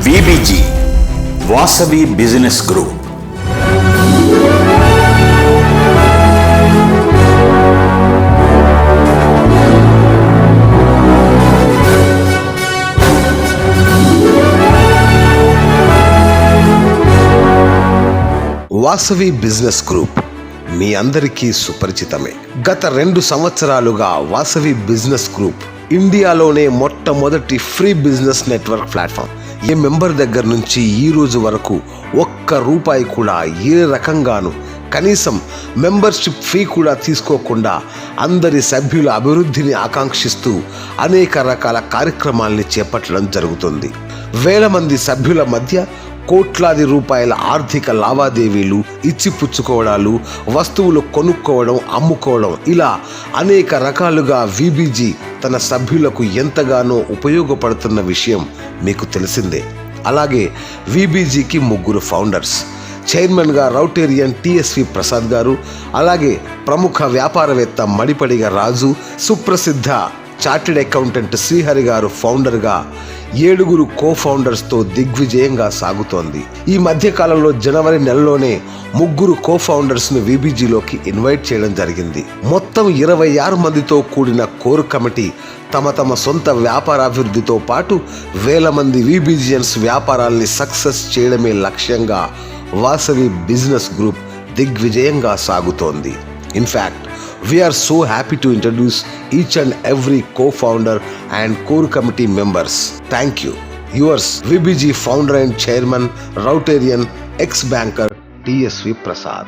VBG Vasavi business group. Vasavi business group మీ అందరికీ సుపరిచితమే. గత 2 సంవత్సరాలుగా వాసవి బిజినెస్ గ్రూప్ ఇండియాలోనే మొట్టమొదటి free business network platform. A member దగ్గర నుంచి ఈ రోజు వరకు ₹1 కూడా ఏ రకంగానూ కనీసం మెంబర్షిప్ ఫీ కూడా తీసుకోకుండా అందరి సభ్యుల అభివృద్ధిని ఆకాంక్షిస్తూ అనేక రకాల కార్యక్రమాల్ని చేపట్టడం జరుగుతుంది. వేల మంది సభ్యుల మధ్య కోట్లాది రూపాయల ఆర్థిక లావాదేవీలు, ఇచ్చిపుచ్చుకోవడాలు, వస్తువులు కొనుక్కోవడం, అమ్ముకోవడం, ఇలా అనేక రకాలుగా VBG తన సభ్యులకు ఎంతగానో ఉపయోగపడుతున్న విషయం మీకు తెలిసిందే. అలాగే VBGకి 3 ఫౌండర్స్. చైర్మన్గా రౌటేరియన్ TSV ప్రసాద్ గారు, అలాగే ప్రముఖ వ్యాపారవేత్త మడిపడిగ రాజు, సుప్రసిద్ధ చార్టెడ్ అకౌంటెంట్ శ్రీహరి గారు ఫౌండర్గా 7 కో-ఫౌండర్స్తో దిగ్విజయంగా సాగుతోంది. ఈ మధ్య కాలంలో జనవరి నెలలోనే 3 కో-ఫౌండర్స్ను VBGలోకి ఇన్వైట్ చేయడం జరిగింది. మొత్తం 26 మందితో కూడిన కోర్ కమిటీ తమ సొంత వ్యాపారాభివృద్ధితో పాటు వేల మంది VBGians వ్యాపారాల్ని సక్సెస్ చేయడమే లక్ష్యంగా వాసవి బిజినెస్ గ్రూప్ దిగ్విజయంగా సాగుతోంది. In fact we are so happy to introduce each and every co-founder and core committee members. Thank you. Yours, VBG founder and chairman, Routarian, ex-banker TSV Prasad.